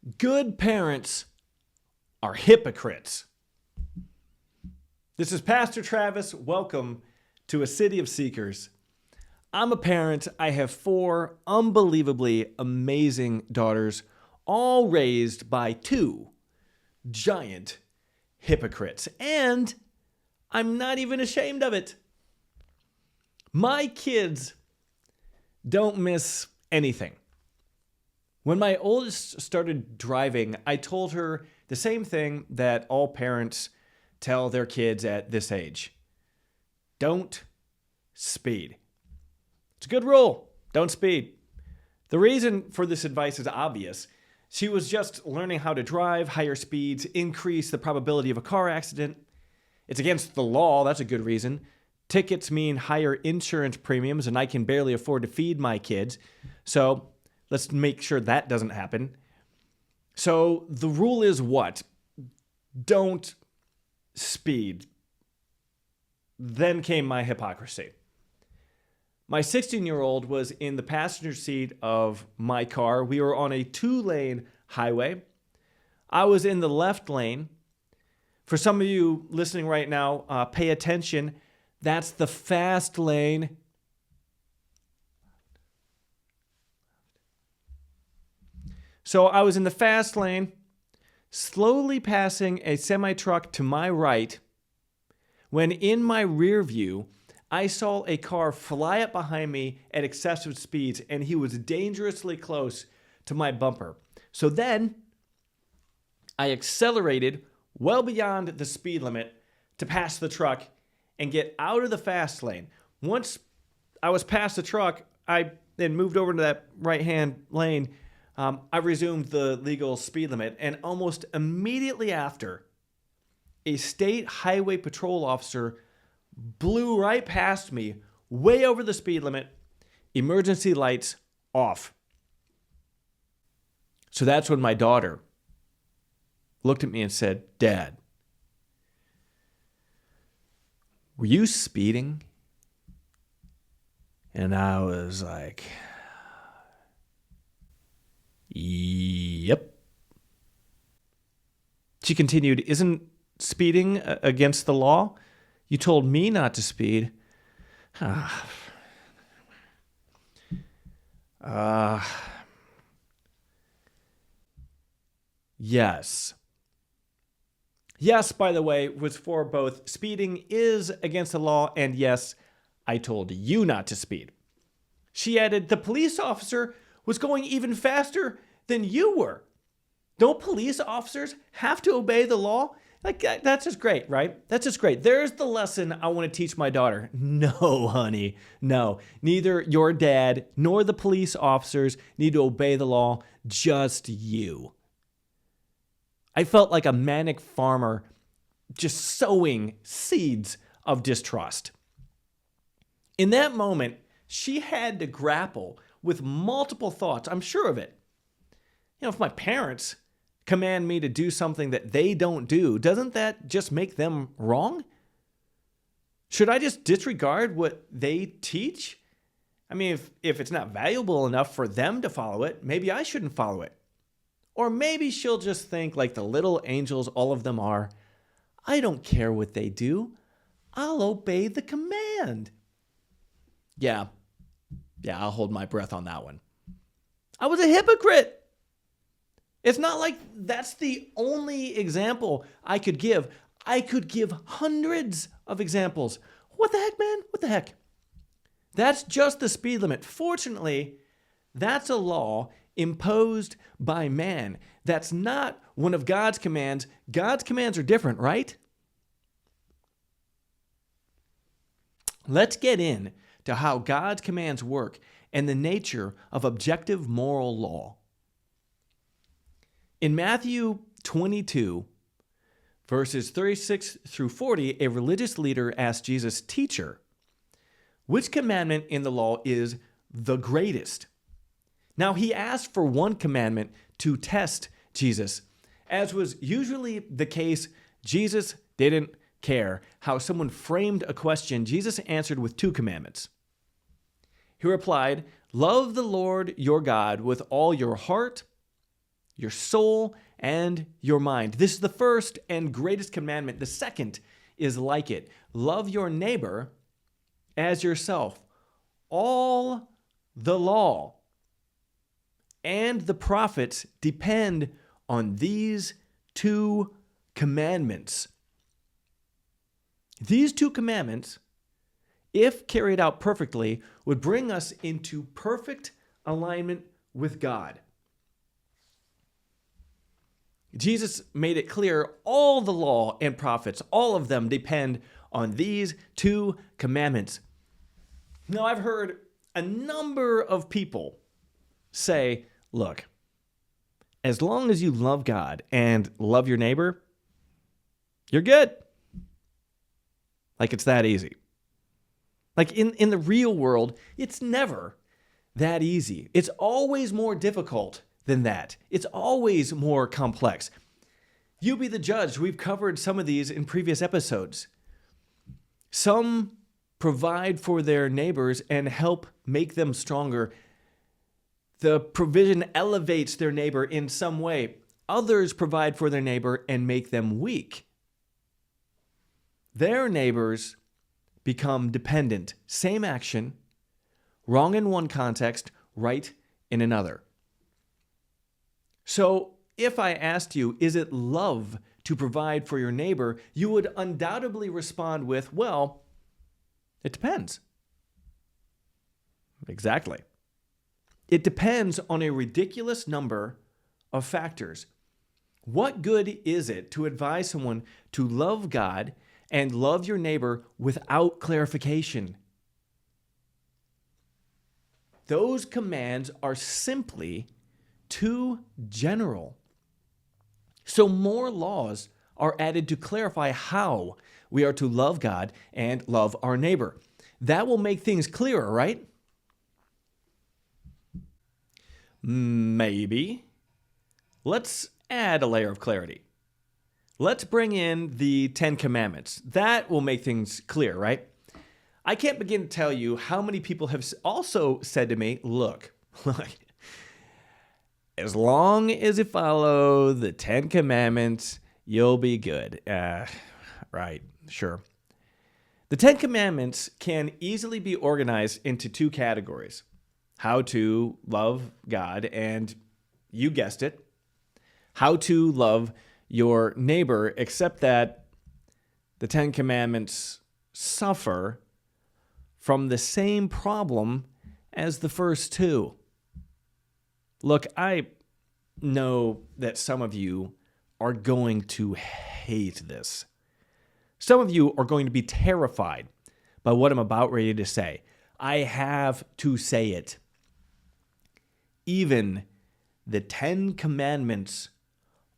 Good parents are hypocrites. This is Pastor Travis. Welcome to a city of seekers. I'm a parent. I have 4 unbelievably amazing daughters, all raised by 2 giant hypocrites. And I'm not even ashamed of it. My kids don't miss anything. When my oldest started driving, I told her the same thing that all parents tell their kids at this age. Don't speed. It's a good rule. Don't speed. The reason for this advice is obvious. She was just learning how to drive. Higher speeds increase the probability of a car accident. It's against the law. That's a good reason. Tickets mean higher insurance premiums, and I can barely afford to feed my kids. So let's make sure that doesn't happen. So the rule is what? Don't speed. Then came my hypocrisy. My 16-year-old was in the passenger seat of my car. We were on a 2-lane highway. I was in the left lane. For some of you listening right now, pay attention. That's the fast lane. So I was in the fast lane, slowly passing a semi-truck to my right, when in my rear view, I saw a car fly up behind me at excessive speeds, and he was dangerously close to my bumper. So then I accelerated well beyond the speed limit to pass the truck and get out of the fast lane. Once I was past the truck, I then moved over to that right-hand lane. I resumed the legal speed limit, and almost immediately after, a state highway patrol officer blew right past me, way over the speed limit, emergency lights off. So that's when my daughter looked at me and said, "Dad, were you speeding?" And I was like, "Yep." She continued, "Isn't speeding against the law? You told me not to speed." Yes. Yes, by the way, was for both speeding is against the law, and yes, I told you not to speed. She added, "The police officer was going even faster than you were. Don't police officers have to obey the law?" Like, that's just great, right? That's just great. There's the lesson I want to teach my daughter. No, honey, no. Neither your dad nor the police officers need to obey the law, just you. I felt like a manic farmer just sowing seeds of distrust. In that moment, she had to grapple with multiple thoughts. I'm sure of it. If my parents command me to do something that they don't do, doesn't that just make them wrong? Should I just disregard what they teach? I mean, if it's not valuable enough for them to follow it, maybe I shouldn't follow it. Or maybe she'll just think, like the little angels all of them are, I don't care what they do. I'll obey the command. Yeah, I'll hold my breath on that one. I was a hypocrite. It's not like that's the only example I could give. I could give hundreds of examples. What the heck, man? What the heck? That's just the speed limit. Fortunately, that's a law imposed by man. That's not one of God's commands. God's commands are different, right? Let's get in to how God's commands work and the nature of objective moral law. In Matthew 22, verses 36 through 40, a religious leader asked Jesus, "Teacher, which commandment in the law is the greatest?" Now, he asked for one commandment to test Jesus. As was usually the case, Jesus didn't care how someone framed a question. Jesus answered with 2 commandments. He replied, "Love the Lord your God with all your heart your soul, and your mind. This is the first and greatest commandment. The second is like it. Love your neighbor as yourself. All the law and the prophets depend on these two commandments. These two commandments, if carried out perfectly, would bring us into perfect alignment with God. Jesus made it clear all the law and prophets, all of them depend on these two commandments. Now, I've heard a number of people say, look, as long as you love God and love your neighbor, you're good. Like it's that easy. Like in the real world, it's never that easy. It's always more difficult than that. It's always more complex. You be the judge. We've covered some of these in previous episodes. Some provide for their neighbors and help make them stronger. The provision elevates their neighbor in some way. Others provide for their neighbor and make them weak. Their neighbors become dependent. Same action, wrong in one context, right in another. So if I asked you, is it love to provide for your neighbor, you would undoubtedly respond with, well, it depends. Exactly. It depends on a ridiculous number of factors. What good is it to advise someone to love God and love your neighbor without clarification? Those commands are simply too general. So more laws are added to clarify how we are to love God and love our neighbor. That will make things clearer, right? Maybe. Let's add a layer of clarity. Let's bring in the 10 Commandments. That will make things clear, right? I can't begin to tell you how many people have also said to me, look, as long as you follow the 10 Commandments, you'll be good. Right, sure. The 10 Commandments can easily be organized into two categories. How to love God, and you guessed it, how to love your neighbor, except that the 10 Commandments suffer from the same problem as the first two. Look, I know that some of you are going to hate this. Some of you are going to be terrified by what I'm about ready to say. I have to say it. Even the 10 Commandments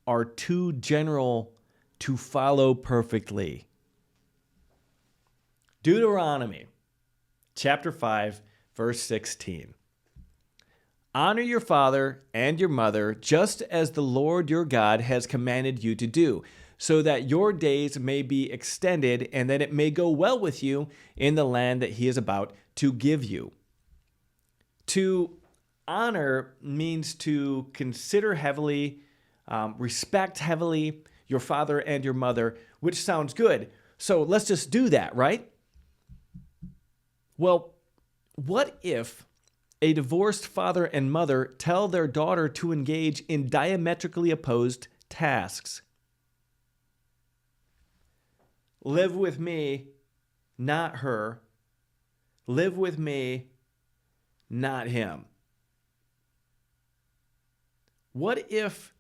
are too general to follow perfectly. Deuteronomy chapter 5, verse 16. Honor your father and your mother, just as the Lord your God has commanded you to do, so that your days may be extended and that it may go well with you in the land that he is about to give you. To honor means to consider heavily, respect heavily your father and your mother, which sounds good. So let's just do that, right? Well, what if a divorced father and mother tell their daughter to engage in diametrically opposed tasks? Live with me, not her. Live with me, not him. What if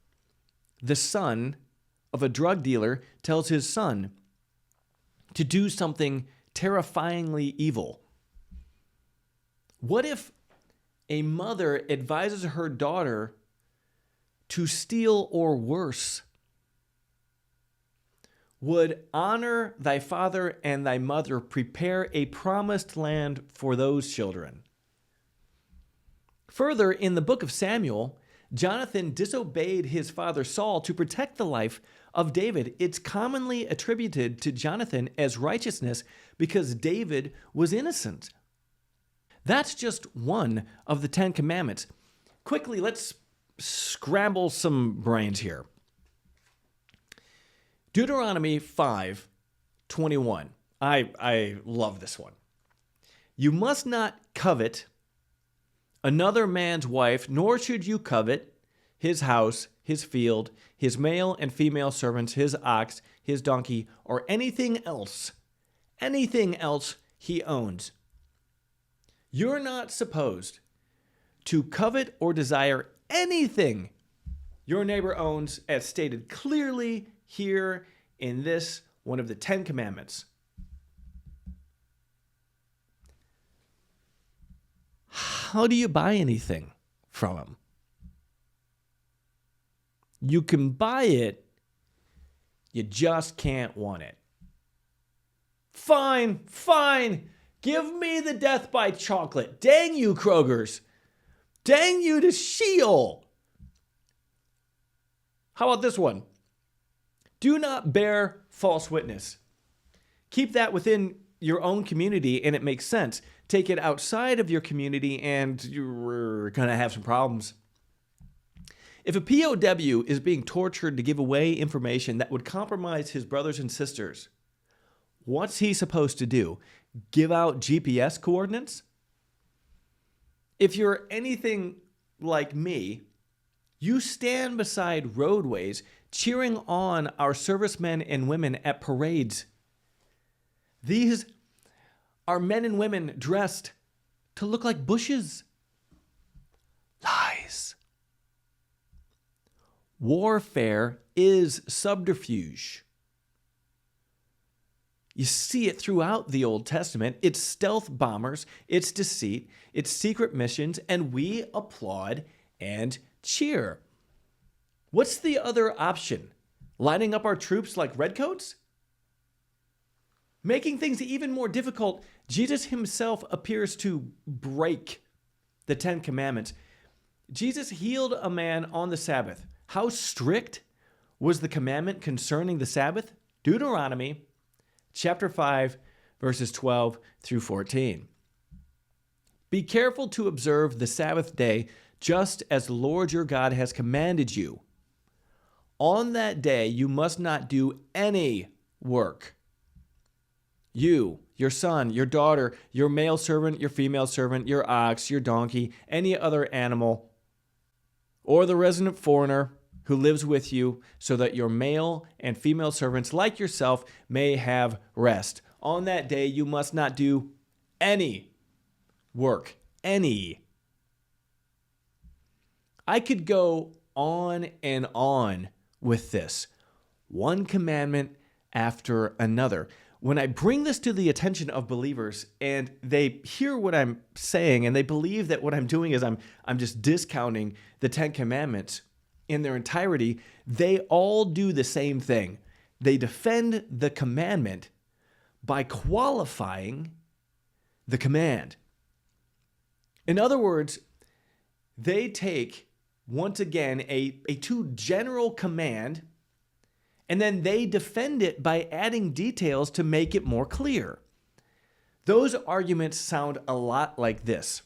the son of a drug dealer tells his son to do something terrifyingly evil? What if a mother advises her daughter to steal or worse? Would honor thy father and thy mother prepare a promised land for those children? Further, in the book of Samuel, Jonathan disobeyed his father Saul to protect the life of David. It's commonly attributed to Jonathan as righteousness because David was innocent. That's just one of the 10 Commandments. Quickly, let's scramble some brains here. Deuteronomy 5:21. I love this one. You must not covet another man's wife, nor should you covet his house, his field, his male and female servants, his ox, his donkey, or anything else he owns. You're not supposed to covet or desire anything your neighbor owns, as stated clearly here in this one of the 10 Commandments. How do you buy anything from him? You can buy it, you just can't want it. Fine. Give me the death by chocolate. Dang you, Kroger's. Dang you to Sheol. How about this one? Do not bear false witness. Keep that within your own community and it makes sense. Take it outside of your community and you're going to have some problems. If a POW is being tortured to give away information that would compromise his brothers and sisters, what's he supposed to do? Give out GPS coordinates? If you're anything like me, you stand beside roadways cheering on our servicemen and women at parades. These are men and women dressed to look like bushes. Lies. Warfare is subterfuge. You see it throughout the Old Testament. It's stealth bombers, it's deceit, it's secret missions, and we applaud and cheer. What's the other option? Lining up our troops like redcoats? Making things even more difficult, Jesus himself appears to break the 10 Commandments. Jesus healed a man on the Sabbath. How strict was the commandment concerning the Sabbath? Deuteronomy chapter 5, verses 12 through 14. Be careful to observe the Sabbath day just as the Lord your God has commanded you. On that day you must not do any work. You, your son, your daughter, your male servant, your female servant, your ox, your donkey, any other animal, or the resident foreigner who lives with you, so that your male and female servants like yourself may have rest. On that day you must not do any work. Any. I could go on and on with this. One commandment after another. When I bring this to the attention of believers and they hear what I'm saying and they believe that what I'm doing is I'm just discounting the 10 Commandments in their entirety, they all do the same thing. They defend the commandment by qualifying the command. In other words, they take, once again, a too general command, and then they defend it by adding details to make it more clear. Those arguments sound a lot like this.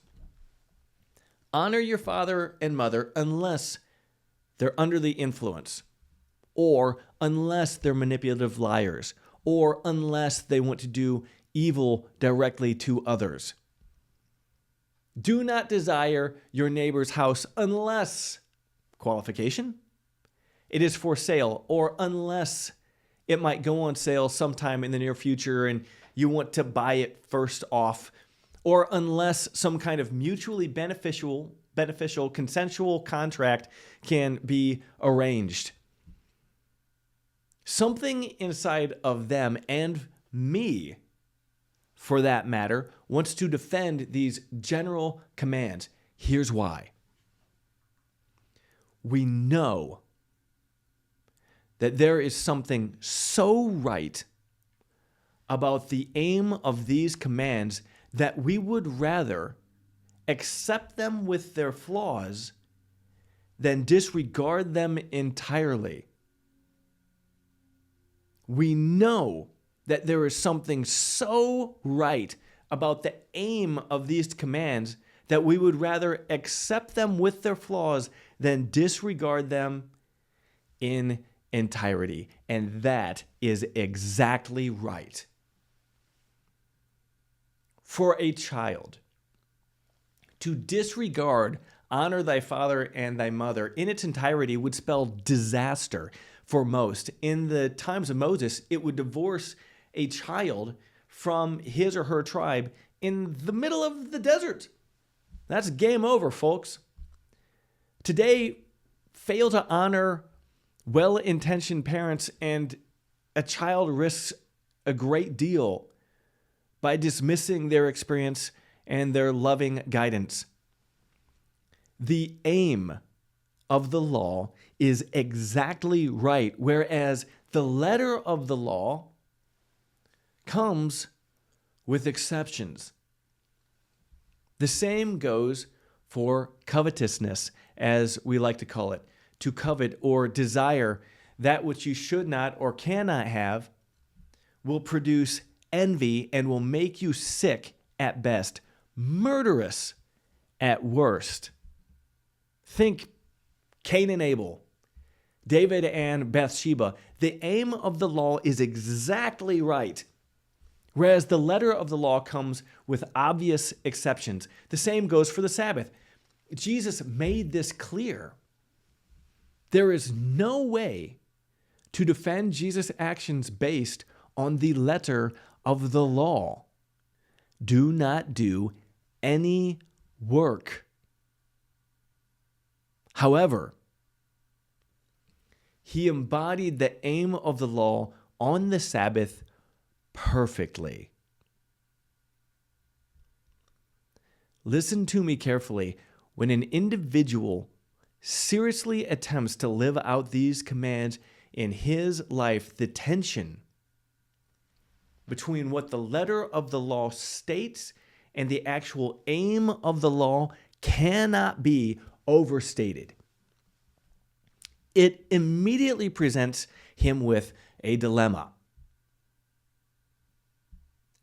Honor your father and mother unless they're under the influence, or unless they're manipulative liars, or unless they want to do evil directly to others. Do not desire your neighbor's house unless, qualification, it is for sale, or unless it might go on sale sometime in the near future and you want to buy it first off, or unless some kind of mutually beneficial, consensual contract can be arranged. Something inside of them, and me, for that matter, wants to defend these general commands. Here's why. We know that there is something so right about the aim of these commands that we would rather accept them with their flaws than disregard them entirely. We know that there is something so right about the aim of these commands that we would rather accept them with their flaws then disregard them in entirety. And that is exactly right. For a child to disregard honor thy father and thy mother in its entirety would spell disaster for most. In the times of Moses, it would divorce a child from his or her tribe in the middle of the desert. That's game over, folks. Today, fail to honor well-intentioned parents and a child risks a great deal by dismissing their experience and their loving guidance. The aim of the law is exactly right, whereas the letter of the law comes with exceptions. The same goes for covetousness, as we like to call it. To covet or desire that which you should not or cannot have will produce envy and will make you sick at best, murderous at worst. Think Cain and Abel, David and Bathsheba. The aim of the law is exactly right, whereas the letter of the law comes with obvious exceptions. The same goes for the Sabbath. Jesus made this clear. There is no way to defend Jesus' actions based on the letter of the law. Do not do any work. However, he embodied the aim of the law on the Sabbath perfectly. Listen to me carefully. When an individual seriously attempts to live out these commands in his life, the tension between what the letter of the law states and the actual aim of the law cannot be overstated. It immediately presents him with a dilemma.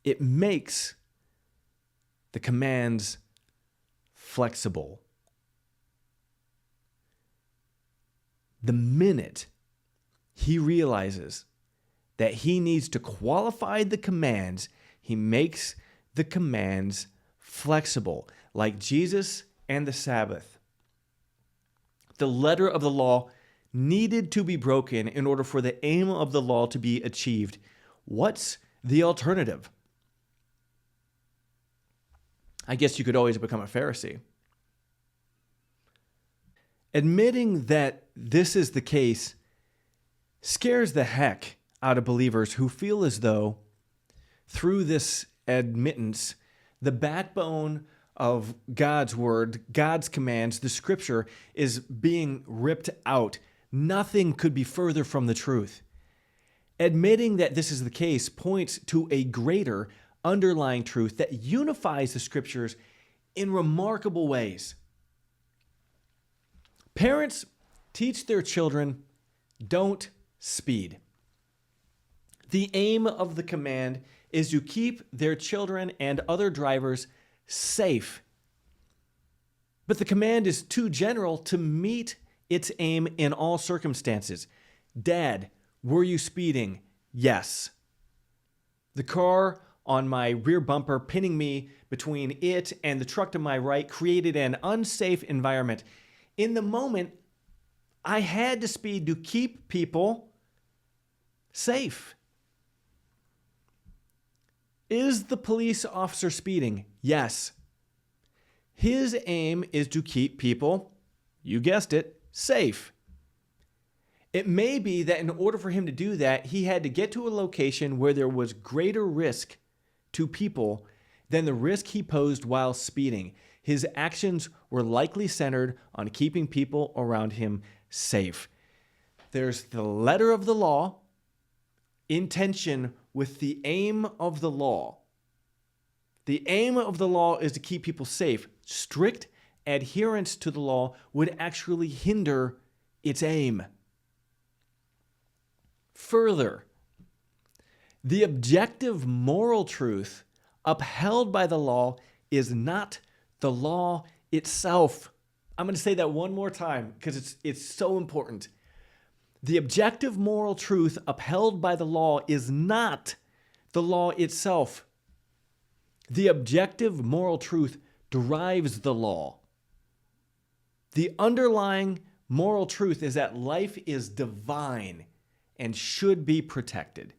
It makes the commands flexible. The minute he realizes that he needs to qualify the commands, he makes the commands flexible, like Jesus and the Sabbath. The letter of the law needed to be broken in order for the aim of the law to be achieved. What's the alternative? I guess you could always become a Pharisee. Admitting that this is the case scares the heck out of believers who feel as though, through this admittance, the backbone of God's word, God's commands, the scripture, is being ripped out. Nothing could be further from the truth. Admitting that this is the case points to a greater underlying truth that unifies the scriptures in remarkable ways. Parents teach their children, don't speed. The aim of the command is to keep their children and other drivers safe. But the command is too general to meet its aim in all circumstances. Dad, were you speeding? Yes. The car on my rear bumper pinning me between it and the truck to my right created an unsafe environment. In the moment, I had to speed to keep people safe. Is the police officer speeding? Yes. His aim is to keep people, you guessed it, safe. It may be that in order for him to do that, he had to get to a location where there was greater risk to people than the risk he posed while speeding. His actions were likely centered on keeping people around him safe. There's the letter of the law in tension with the aim of the law. The aim of the law is to keep people safe. Strict adherence to the law would actually hinder its aim. Further, the objective moral truth upheld by the law is not the law itself. I'm going to say that one more time because it's so important. The objective moral truth upheld by the law is not the law itself. The objective moral truth derives the law. The underlying moral truth is that life is divine and should be protected.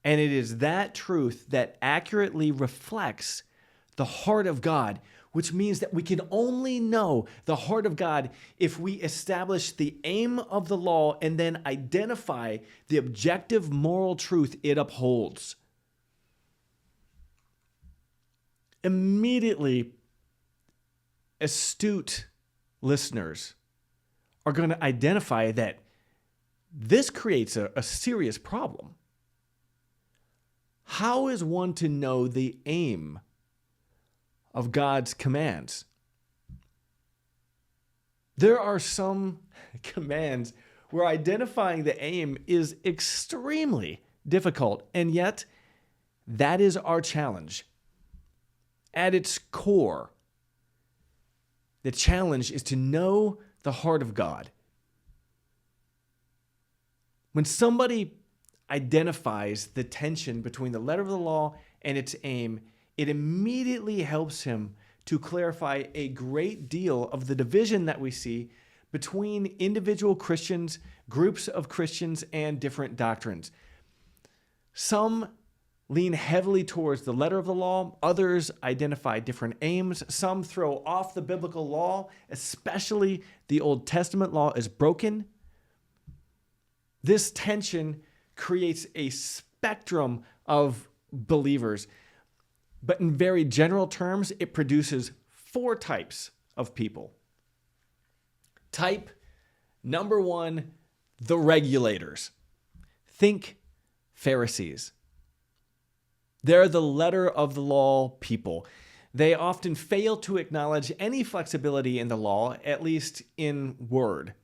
And it is that truth that accurately reflects the heart of God, which means that we can only know the heart of God if we establish the aim of the law and then identify the objective moral truth it upholds. Immediately, astute listeners are going to identify that this creates a serious problem. How is one to know the aim of God's commands? There are some commands where identifying the aim is extremely difficult, and yet that is our challenge. At its core, the challenge is to know the heart of God. When somebody identifies the tension between the letter of the law and its aim, it immediately helps him to clarify a great deal of the division that we see between individual Christians, groups of Christians, and different doctrines. Some lean heavily towards the letter of the law. Others identify different aims. Some throw off the biblical law, especially the Old Testament law is broken. This tension creates a spectrum of believers. But in very general terms, it produces 4 types of people. Type number 1, the regulators. Think Pharisees. They're the letter of the law people. They often fail to acknowledge any flexibility in the law, at least in word.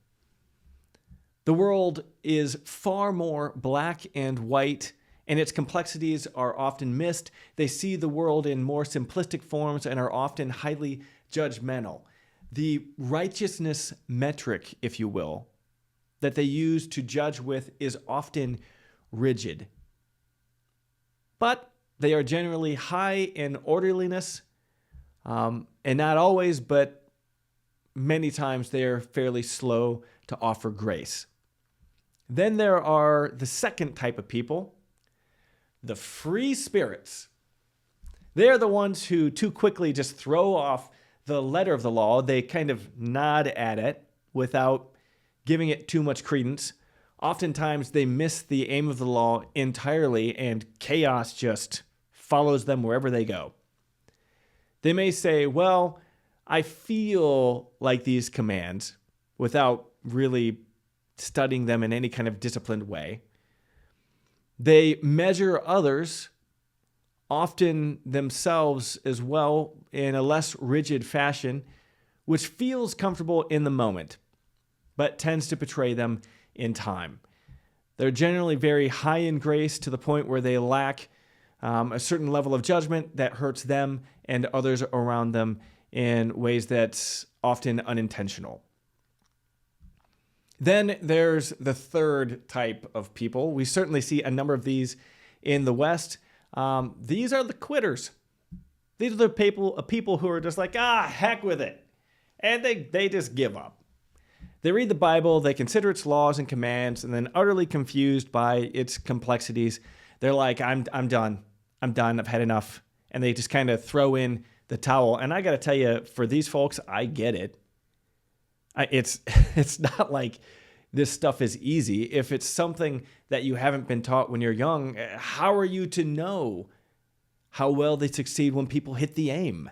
The world is far more black and white, and its complexities are often missed. They see the world in more simplistic forms and are often highly judgmental. The righteousness metric, if you will, that they use to judge with is often rigid. But they are generally high in orderliness, and not always, but many times they are fairly slow to offer grace. Then there are the second type of people, the free spirits. They're the ones who too quickly just throw off the letter of the law. They kind of nod at it without giving it too much credence. Oftentimes they miss the aim of the law entirely, and chaos just follows them wherever they go. They may say, well, I feel like these commands, without really studying them in any kind of disciplined way. They measure others, often themselves as well, in a less rigid fashion, which feels comfortable in the moment, but tends to betray them in time. They're generally very high in grace to the point where they lack a certain level of judgment that hurts them and others around them in ways that's often unintentional. Then there's the third type of people. We certainly see a number of these in the West. These are the quitters. These are the people who are just like, heck with it. And they just give up. They read the Bible, they consider its laws and commands, and then utterly confused by its complexities, they're like, I'm done. I've had enough. And they just kind of throw in the towel. And I got to tell you, for these folks, I get it. It's not like this stuff is easy. If it's something that you haven't been taught when you're young, how are you to know how well they succeed when people hit the aim?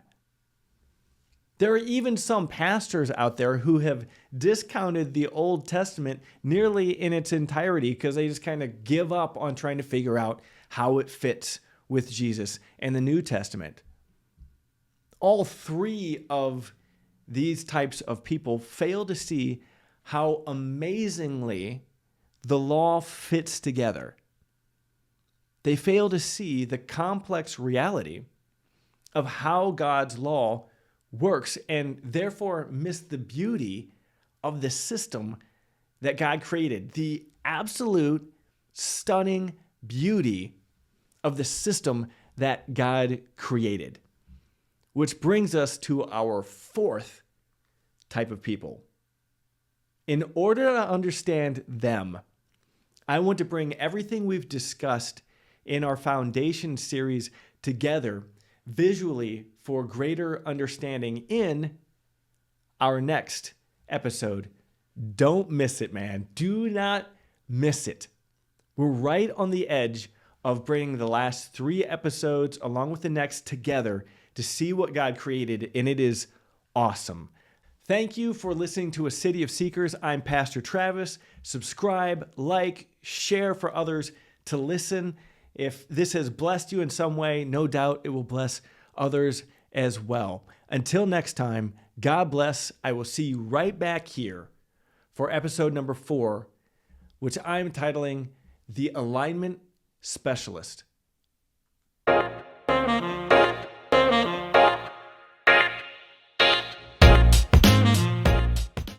There are even some pastors out there who have discounted the Old Testament nearly in its entirety because they just kind of give up on trying to figure out how it fits with Jesus and the New Testament. All 3 of these types of people fail to see how amazingly the law fits together. They fail to see the complex reality of how God's law works and therefore miss the beauty of the system that God created, the absolute stunning beauty of the system that God created. Which brings us to our fourth type of people. In order to understand them, I want to bring everything we've discussed in our foundation series together visually for greater understanding in our next episode. Don't miss it, man. Do not miss it. We're right on the edge of bringing the last 3 episodes along with the next together to see what God created, and it is awesome. Thank you for listening to A City of Seekers. I'm Pastor Travis. Subscribe, like, share for others to listen. If this has blessed you in some way, no doubt it will bless others as well. Until next time, God bless. I will see you right back here for episode number 4, which I'm titling The Alignment Specialist.